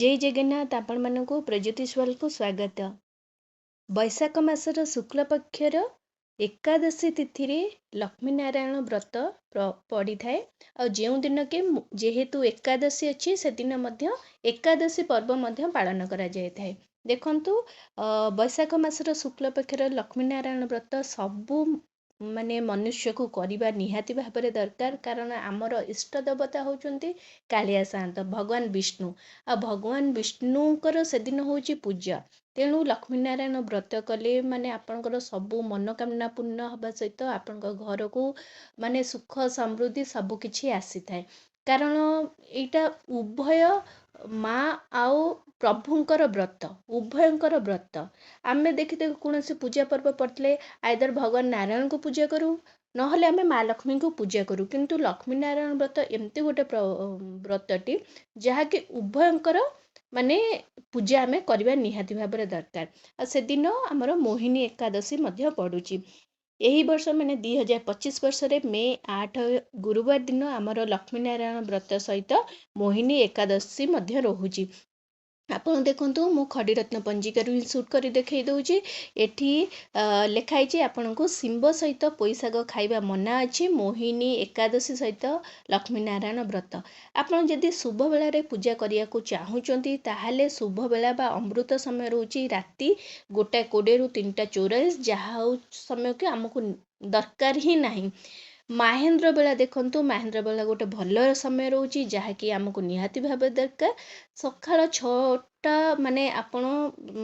जय जगन्नाथ आपण मानक प्रज्योतिषवाल को स्वागत। बैशाख मासर शुक्ल पक्षर एकादशी तिथि रे लक्ष्मी नारायण व्रत पड़ी थाए। जो दिन के जेहेतु एकादशी अच्छी से दिन मध्य एकादशी पर्व मध्य पालन करा जाय थाए। देखंतु बैशाख मासर शुक्ल पक्षर लक्ष्मी नारायण व्रत सबु माने मनुष्य को करवा निहाती भाव दरकार, कारण आमर इष्ट देवता होचंती कालिया सात भगवान विष्णु। आ भगवान विष्णुकर से दिन होची पूजा, तेणु लक्ष्मी नारायण व्रत कले माने आपणकर सबु मनोकामना पूर्ण हवा सहित आपण घर को माने सुख समृद्धि सबु किछि आसी थाए। कारण एटा उभय माँ आउ प्रभुंकर व्रत, उभयंकर व्रत। आमे देखिते कौन पूजा पर्व पड़े आइदर भगवान नारायण को पूजा करूँ नहले आमे माँ लक्ष्मी को पूजा करूँ, किंतु लक्ष्मी नारायण व्रत एमती गोटे व्रतटी जहाँकि उभयंकर माने पूजा आमे करबा निहाती भाबरे दरकार। आ से दिन हमर मोहिनी एकादशी मध्य पड़ुची। यही वर्ष माने 2025 वर्ष रे मे 8 गुरुवार दिन आमर लक्ष्मी नारायण व्रत सहित मोहिनी एकादशी मध्य रहुची। आपण देखंतु मु खड़ीरत्न पंजिका रू शूट करी देखई दउची। एठी लिखाई छि आपण को सिंब सहित पोईसाग खाइबा मना अछि मोहिनी एकादशी सहित लक्ष्मी नारायण व्रत। आपण जदि शुभ बेला रे पूजा करिया को चाहुचंती ताहाले शुभ बेला बा अमृत समय रहउची राति 1:20 ରୁ 3:44, जहा हो समय के हमको दरकार ही नहीं। महेंद्र बेला देखंतु महेंद्र बेला गोटे भल समय रोची जहाँकि आमको निहाती भाव दरकार। सकाळ 6टा माने आपण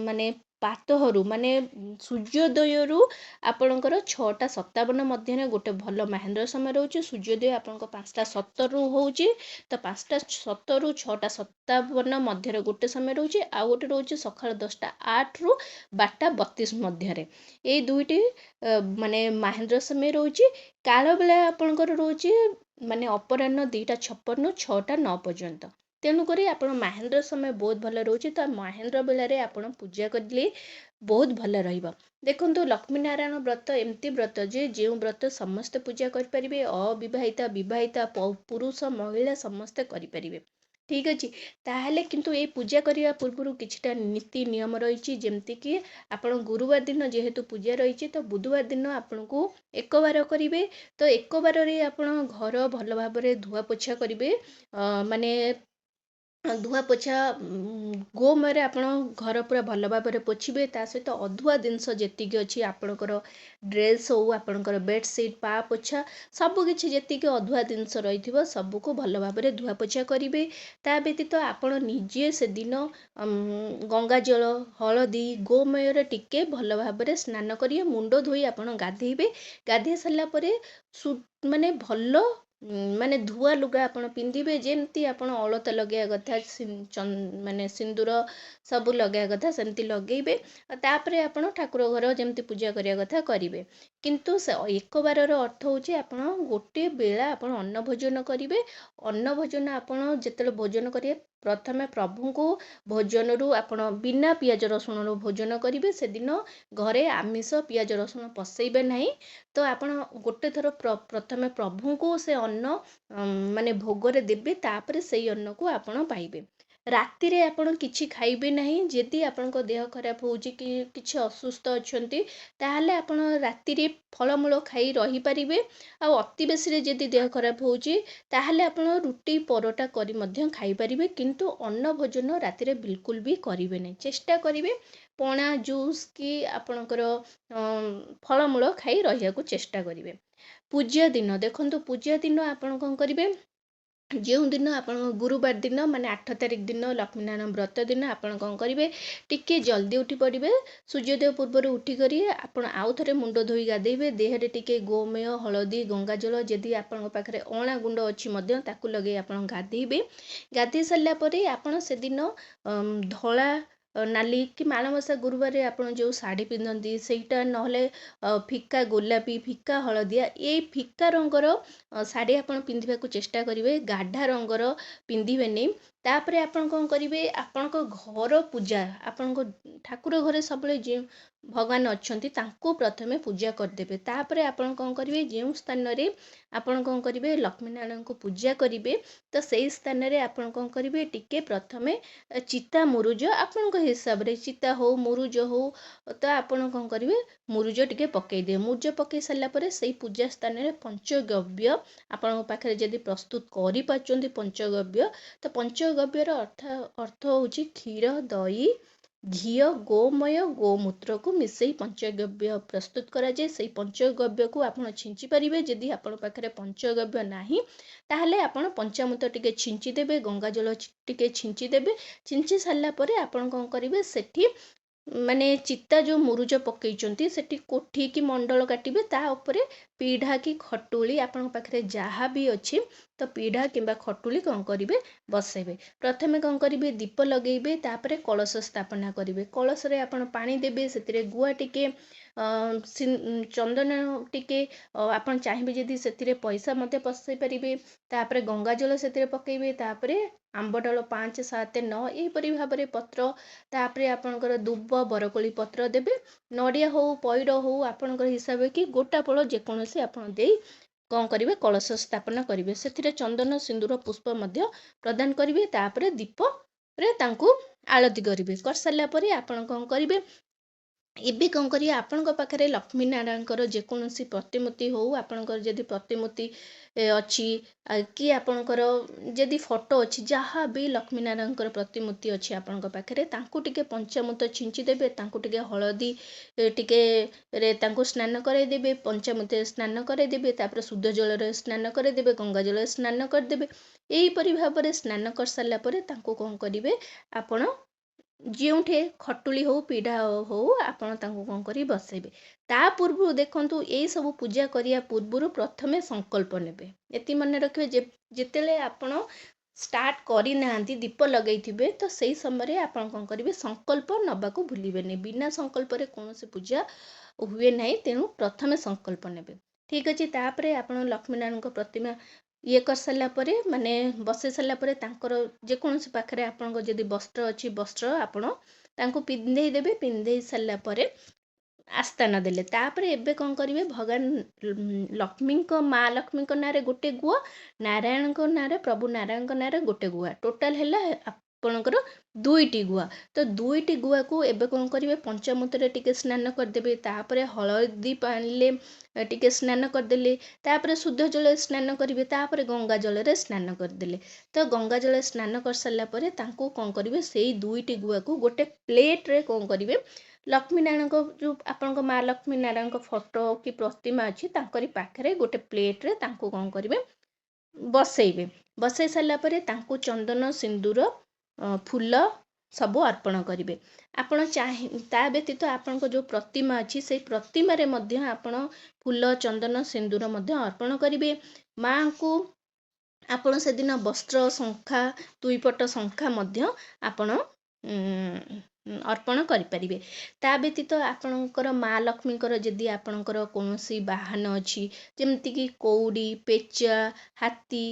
माने पातहरू माने सूर्योदयरू आपणकर 6:57 मध्य गोटे भल महेंद्र समय रोचे। सूर्योदय आपण 5:17 रू होची, तो 5:17 रू 6:57 मध्य गोटे समय रोचे। आ गोटे रोचे सकाळ 10:08 रू 12:32 मध्य। ये दुईटी माने महेंद्र समय रोचे। काल बेला आपणकर रोचे माने अपराह्न 2:56 ରୁ 6:09 पर्यंत। तेणुक आपण महेंद्र समय बहुत भल रोचे, तो महेंद्र बेल आपण पूजा करले बहुत भल रहिबा। देखंतु लक्ष्मी नारायण व्रत एमती व्रत जे जो व्रत समस्त पूजा कर परिबे, अविवाहिता विवाहिता पुरुष महिला समस्त करि परिबे। ठीक अछि, ताहले किंतु ए पूजा करिया पूर्वरु किछटा नीति नियम रहिछि, जेमति कि आपण गुरुवार दिन जेहेतु पूजा रहिछि तो बुधवार दिन आपण को एक बार करिवे। तो एक बार रे आपण घर भल भाबरे धुआ पोछा करिवे, माने धुआ पोछा गोमय आपण घर पूरा भल भाबरे पोछिबे। ता सहित अधुआ जिनस जेतिकी अछि आपणकर ड्रेस हो आपणकर बेडसीट पा पोछा सबु किछि जेतिकी अधुआ जिनस रहिथिबो सबु को भल भाबरे धुआ पोछा करिवे। ता व्यतीत आपण निजे से दिन गंगा जल हलदी गोमय रे टिके भल भाबरे स्नान करिए, मुंडो धोई आपण गाधेइबे। गाधे सारा परे माने भल माने धुआ लुगा आपण पिंधिबे, जेमती आपण अलता लगेया कथा माने सिंदूर सब लगेया कथा सेमती लगेइबे। तापरे आपण ठाकुर घर जेमती पूजा करिया कथा करिवे। किंतु से एक बार रो अर्थ होची आपण गोटे बेला आपण अन्न भोजन करिवे। अन्न भोजन आपण जेतले भोजन करिए प्रथमे प्रभु को भोजन रु आपण बिना पियाज रसुण रो भोजन करिवे। से दिन घरे आमिष पियाज रसुण पसैबे नहीं। तो आपण गोटे थर प्रथमे प्रभु को से अन्न माने भोगरे देबे, तापरे सेई अन्न को आपण पाइबे। राति रे आपण किछि खाइबे नहीं। जदि आपनको देह खराब होउची कि किछि असुस्थ अछंती ताहले आपण राति रे फलमूल खाई रही परिबे। आ अति बेसी रे जदि देह खराब होउची ताहले आपण रुटी परोटा करी मध्य खाई परिबे, किंतु अन्न भोजन राति रे बिल्कुल भी करिवे नहीं। चेष्टा करिवे पणा जूस कि आपणकर फलमूल खाई रहिया को चेष्टा करिवे। पूज्य दिन देखंतु पूज्य दिन आपण कोन करिवे, जो दिन आप गुरुवार दिन माने 8 तारिख दिन लक्ष्मी नारायण व्रत दिन आपण कौन करेंगे, टिके जल्दी उठी पड़े। सूर्योदय पूर्व उठी करी आपण आउ थे मुंड धोई गाधेबे। देहरे टिके गोमय हलदी गंगा जल जदि आपण पाखे अणा गुंड अच्छी ताकू लगे आपण गाधेबे। गाधे सारा पर आपण से दिन धला नाली कि माणवसा गुरुवार आपण जो शाढ़ी पिंधती सेटा नहले फिका गोलापी फिका हलदिया ये फिका रंगर शाढ़ी आपण पिंधिबा को चेष्टा करिवे। गाढ़ा रंगर पिंधिबे नहीं। तापरे आपण कौन करेंगे आपण घर पूजा आपण ठाकुर घरे सब जो भगवान अच्छी प्रथमे पूजा करदे तापर आपण कौन करेंगे जो स्थान रे आपण कौन करेंगे लक्ष्मी नारायण को पूजा करेंगे तो से स्थान रे आपण कौन करेंगे टिके प्रथमे चिता मुरुज आपण हिसाब रे चिता हो मुरुज हो तो आपण कौन करेंगे मुरुज टिके पकईदे मुरुज पकई सारापर से पूजा स्थान रे पंचगव्य आपण पाखे जदि प्रस्तुत कर पंचगव्य तो पंचगव्यर अर्थ हूँ क्षीर दही घी गोमय गोमूत्र को मिसई पंचगव्य प्रस्तुत करा जाए से पंचगव्य को आपण छिंची पारिबे जदि आपण पाखरे पंचगव्य नाही ताहले आपण पंचामृत टिके छिंची देबे गंगा जल टिके छिंची देबे छिंची सारला परे आपण कोन करिवे सेठी माने चित्ता जो मुरुज पकईचंती सेठी कोठी की मंडल काटिबे ता उपरे पीढ़ा की खटुली आपण पाखरे जहाँ भी अच्छी तो पीढ़ा किंबा खटुली कौन करेंगे बसैबे प्रथमे कौन करेंगे दीप लगेबे तापरे कलश स्थापना करेंगे कलश रे आपण पानी देबे सेतिरे गुआ टिके चंदन टिके आपण चाहिए जदि सेतिरे पैसा मते पसई पारिबे तापरे गंगा जल सेतिरे पकेबे तापरे आंबडल 5 7 9 एपरी भाव में पत्र तापरे आपणकर दुब बरकोली पत्र देबे नड़िया हो पैड हो आपणकर हिसाब कि गोटा फल जेकोसी आपण दे कौन करेंगे कलश स्थापना करेंगे से चंदन सिंदूर पुष्प मध्य प्रदान करेंगे तापरे दीप रे तांकु आलती करेंगे कर सारा पर आपण कौन करेंगे एबे कौन करिए आपण पाखे लक्ष्मी नारायण जेकोसी प्रतिमूर्ति हो आपणकर जदि प्रतिमूर्ति अच्छी कि आपणकर जदि फोटो अच्छी जहाँ भी लक्ष्मी नारायण प्रतिमूर्ति अच्छी आपण पाखे तांकु टिके पंचामृत छिंची देबे तांकु टिके हलदी टिके रे तांकु स्नान कराइदेबे पंचामृत स्नान कराइदेबे तापर शुद्ध जल रे स्नान कराइदेबे गंगा जल स्नान करदेबे एहीपरि भाव में स्नान कर सारा पर तांकु कौन करेंगे आपण जोठे खटुली हो पीढ़ा हो आपण तांको कौन करी बसैबे ता पूर्व देखंतु यही सब पूजा करिया पूर्व प्रथमे संकल्प नेबे एति मन रखिबे जेतेले आपण स्टार्ट करी नांती दीप लगैथिबे तो सही समय आपण कौन करेंगे संकल्प नबा को भूलिबेनी बिना संकल्प रे कोनोसी पूजा हुए नहीं तेणु प्रथमे संकल्प नेबे ठीक अछि तापरे आपण लक्ष्मी नारायण को प्रतिमा ये कर सारा पर माने बसई सारा पर जेकोसी पाखे आपण जदि वस्त्र अच्छी वस्त्र आपण तांको पिंधे देबे पिंधे सारा पर आस्थान देले तापरे एबे कौन करेंगे भगवान लक्ष्मी माँ लक्ष्मी नारे गोटे गुआ नारायण नारे प्रभु नारायण नारे गोटे गुआ टोटाल है आपणकर दुईटी गुआ तो दुईटी गुआ को एबे कौन करेंगे पंचामृत टिके स्नान करदेबे तापरे हलदी पानी टिके स्नान करदेले तापरे शुद्ध जल स्नान करेंगे तापरे गंगा जल रे स्नान करदेले तो गंगा जल स्नान कर सारा पर तांको कौन करेंगे से दुईटी गुआ को गोटे प्लेट रे कौन करेंगे लक्ष्मी नारायण जो आपण माँ लक्ष्मी नारायण फोटो कि प्रतिमा अच्छी तांकरी पाखरे गोटे प्लेट रे तांको कौन करेंगे बसैबे बसई सारा पर तांको चंदन सिंदूर फूल सबू अर्पण करेंगे आपण ता व्यतीत आपण जो प्रतिमा अच्छी से प्रतिमा रे मध्य आपण फूल चंदन सिंदूर मध्य अर्पण करेंगे माँ को आपण से दिन वस्त्र शंखा दुईपट शंखा मध्य आपण अर्पण करें ता व्यतीत आपणकर माँ लक्ष्मीकर जदि आपणकर कौनसी वाहन अच्छी जमती कि कौड़ी पेचा हाथी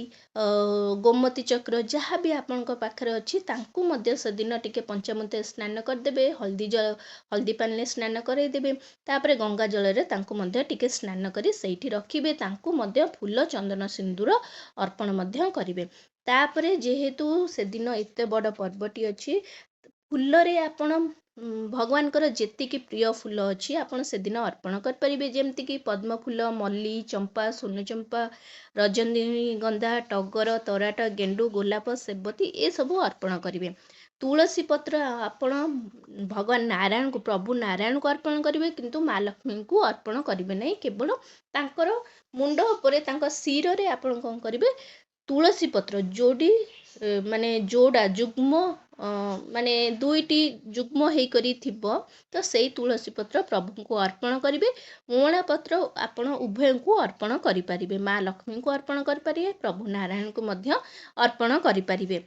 गोमती चक्र जहाँ भी आपण पाखे अच्छी तांकु मध्य से दिन टिके पंचामृत स्नान करदेबे हल्दी पानी स्नान करदेबे तापरे गंगा जल रे तांकु मध्य टिके स्नान करी सेठी रखिबे तांकु मध्य फूल चंदन सिंदूर अर्पण मध्य करिवे तापरे जेहेतु से दिन एते बड़ पर्वटी अच्छी फूल रे आपण भगवान जेतिकी प्रिय फूल अच्छी आपण से दिन अर्पण करें जमती कि पद्म फूल मल्ली चंपा सोनु चंपा रजनीगंधा टगर तराट गेंडू गोलाप सेबती ये सबू अर्पण करेंगे तुलसी पत्र आपण भगवान नारायण को प्रभु नारायण को अर्पण करेंगे किंतु माँ लक्ष्मी को अर्पण करेंगे नहीं केवल तांकर मुंड उपरे तांकर सिर रे आपण कौन करेंगे तुलसी पत्र जोड़ी माने जोड़ा जुग्म माने दुईटी जुग्म हेई करी थिबो तो सेई तुलसी पत्र प्रभु को अर्पण करेंगे उणा पत्र आपण उभय को अर्पण करि परिबे माँ लक्ष्मी को अर्पण करि परिबे प्रभु नारायण को मध्य अर्पण करि परिबे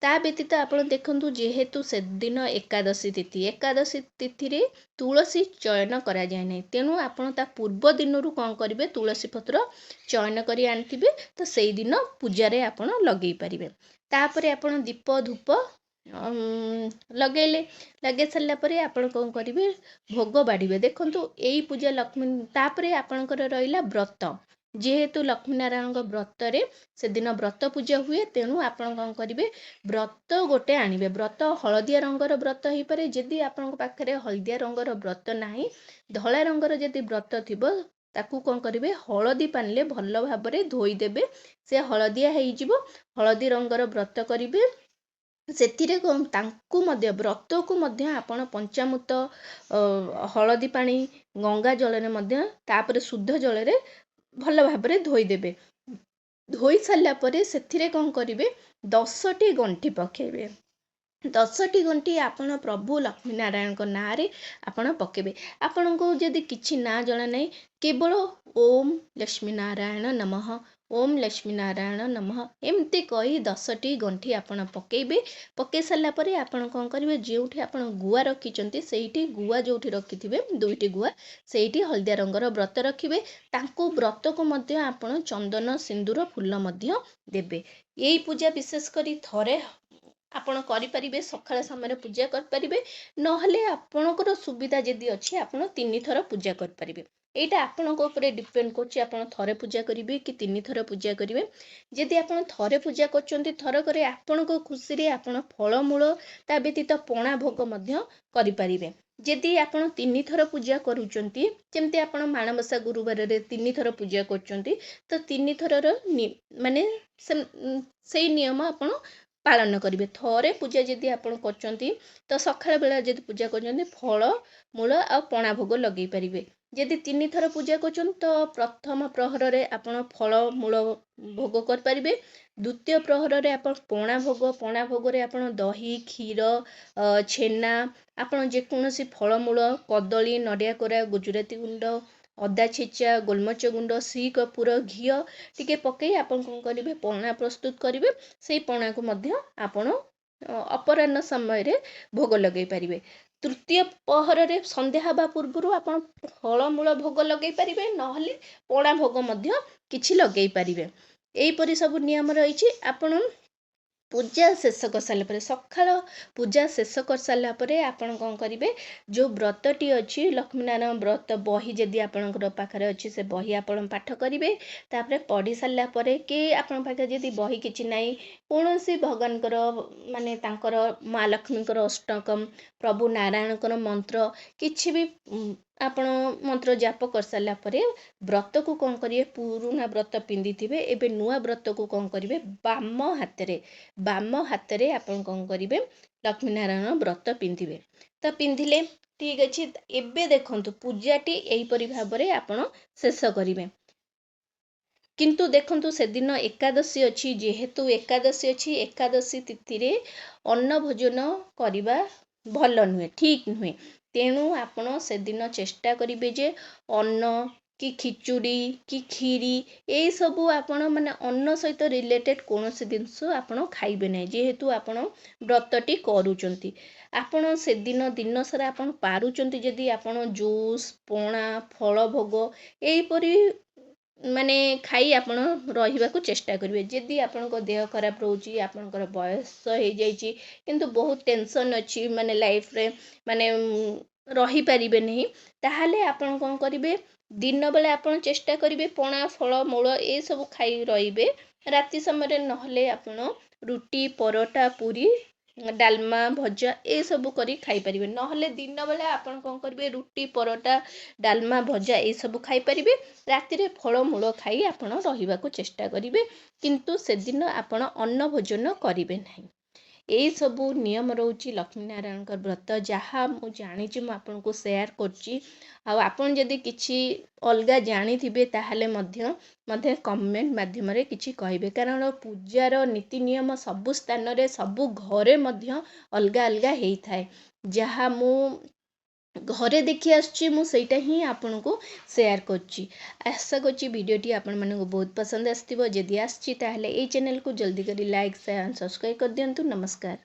ता व्यतीत आपण देखंतु जेहेतु से दिन एकादशी तिथि रे तुलसी चयन करा जाय नै तेनु आपण ता पूर्व दिन रु कोन करिवे तुलसी पत्र चयन करी आनथिबे तो सेई दिन पूजा रे आपण लगेई परिबे तापर आपण दीप धूप लगेले लगे सारा पर आपण कौन करेंगे भोग बाढ़े देखु यही पूजा लक्ष्मी तापर आपणकर रहा व्रत जेहेतु लक्ष्मीनारायण व्रत से दिन व्रत पूजा हुए तेणु आपण कौन करेंगे व्रत गोटे आणवे व्रत हलदिया रंगर व्रत हो पारे जदि आपण पाखे हलदिया रंगर व्रत ना धला रंगर जदि व्रत थी ताकू कौन करेंगे हलदी पानी भल भाव धोईदेवे से हलदिया हो हलदी रंगर व्रत करेंगे ସେଥିରେ ତାଙ୍କୁ ମଧ୍ୟ ବ୍ରତକୁ ମଧ୍ୟ ଆପଣ ପଞ୍ଚାମୃତ ହଳଦୀ ପାଣି ଗଙ୍ଗା ଜଳରେ ମଧ୍ୟ ତାପରେ ଶୁଦ୍ଧ ଜଳରେ ଭଲ ଭାବରେ ଧୋଇଦେବେ ଧୋଇ ସାରିଲା ପରେ ସେଥିରେ କ'ଣ କରିବେ 10ଟି ଗଣ୍ଠି ପକେଇବେ 10ଟି ଗଣ୍ଠି ଆପଣ ପ୍ରଭୁ ଲକ୍ଷ୍ମୀ ନାରାୟଣଙ୍କ ନାଁରେ ଆପଣ ପକେଇବେ ଆପଣଙ୍କୁ ଯଦି କିଛି ନା ଜଣା ନାହିଁ କେବଳ ଓମ୍ ଲକ୍ଷ୍ମୀ ନାରାୟଣ ନମଃ ओम लक्ष्मी नारायण नमः एमती कही 10टी गंठी आपण पकेबे पके सारा पर आपण कौन करेंगे जो गुआ रखिंट से गुआ जो रखिथे 2टी गुआ से हलदिया रंगर व्रत रखिए तांको व्रत को मध्य आपण चंदन सिंदूर फूल मध्य देबे यही पूजा विशेष करी थरे आपण करें सकाळ समय पूजा करें नहले आपणकर सुविधा जदि अच्छी आपण 3 थर पूजा करें एटा आपणक उपरे डिपेंड करछि आपण थरे पूजा करिवे कि 3 थर पूजा करिवे जदि आपण थरे पूजा करछन्ती थर करे आपणक खुशी रे आपण फलमूल ता व्यतीत पणा भोग मध्य करि परिवे जदि आपण 3 थर पूजा करूछन्ती जेमते आपण माणबसा गुरुवार रे 3 थर पूजा करछन्ती तो 3 थरर माने सेई नियम आपण पालन करिवे थरे पूजा जदि आपण करछन्ती तो सकाळ बेला जदि पूजा करछन्ती फल मूल आ पणा भोग लगेई परिवे जदि 3 थर पूजा कर तो प्रथम प्रहर रे आपण फल मूल भोग कर परिबे द्वितीय प्रहर रे आपण पणा भोग रे आपण दही क्षीर छेना आपण जेकोसी फल मूल कदली नडिया कोरा गुजराती गुंड अदा छेचा गोलमरिच गुंड सी कपूर घी टिके पकई आपण कौन करेंगे पणा प्रस्तुत करेंगे से पणा को मध्य आपण अपराह्न समय रे भोग लगे पारिबे तृतीय पहर रे संध्या हवा पूर्व आपण फलमूल भोग लगे पारिबे नहले पणा भोग मध्य किछि लगे पारिबे एहीपरि सब नियम रही आपण पूजा शेष कर सारा पर सकाळ पूजा शेष कर सारा पर आपण कौन करेंगे जो व्रतटी अच्छी लक्ष्मीनारायण व्रत बही जदि आपणकर पाखरे अच्छी से बही आपण पाठ करेंगे तापर पढ़ी सारा पर कि आपण पाखे जदि बही किछि नाही कौनसी भगवानकर माने तांकर माँ लक्ष्मीकर अष्टकम प्रभु नारायणकर मंत्र किछि भी आपण मंत्र जाप कर सारा पर व्रत को कौन करेंगे पुराना व्रत पिंधि थे एवं नुआ व्रत को कौन करेंगे बाम हाथ रे आपण कौन करेंगे लक्ष्मीनारायण व्रत पिंधिबे तो पिंधिले ठीक अच्छे एबे देखंतु पूजाटी एहीपरि भाव में आपण शेष करेंगे किंतु देखंतु से दिन एकादशी अच्छी जेहेतु एकादशी अच्छी एकादशी तिथि रे अन्न भोजन करवा भल नुहे ठीक नुहे तेणु आपण से दिन चेष्टा करेंगे जे अन्न कि खिचुड़ी कि खीरी ये सबू आपण माने अन्न सहित रिलेटेड कौन जिनस आपण खाइबे नहीं जेहेतु आपण व्रतटी करूचंती आपण से दिन सारा आपण पारुचंती जदि आपण जूस पणा फल भोग एहीपरि माने खाई आपण रहिबाकू चेष्टा करेंगे जदि आपणको देह खराब रोची आपणकर बयस हो जाइए किंतु बहुत टेंशन अच्छी माने लाइफ रे माने रही पारिबे नहीं ताहाले आपण कौन करेंगे दिन बेले आपण चेष्टा करेंगे पणा फल मूल ये सब खाई रहिबे राति समय नहले आपण रुटी परोटा पूरी डालमा भजा ये सब करी खाई परिबे नहले दिन बेला आपण कौन करेंगे रुटी परोटा डालमा भजा ये सब खाई परिबे राति रे फल मूल खाई आपण रहिबाकू चेष्टा करेंगे किंतु से दिन आपण अन्न भोजन करेंगे नहीं यही सबू नियम रोची लक्ष्मीनारायण व्रत जहाँ मु जानी आपको शेयर करची आपन जदि किछि अलगा जानी थिबे ताहले मध्य कमेंट माध्यम रे किछि कहिबे कारण पूजार नीति नियम सबु स्थान रे सबु घरे मध्य अलगा अलगा हेई थाए जहाँ मु घरे देखी आसुची मु सेटा ही आपन को शेयर करची आशा करची वीडियोटी आपण मानक बहुत पसंद आस्तिबो जदि आसची ताहले ए चैनल को जल्दी करी लाइक शेयर सब्सक्राइब कर दियंतु नमस्कार।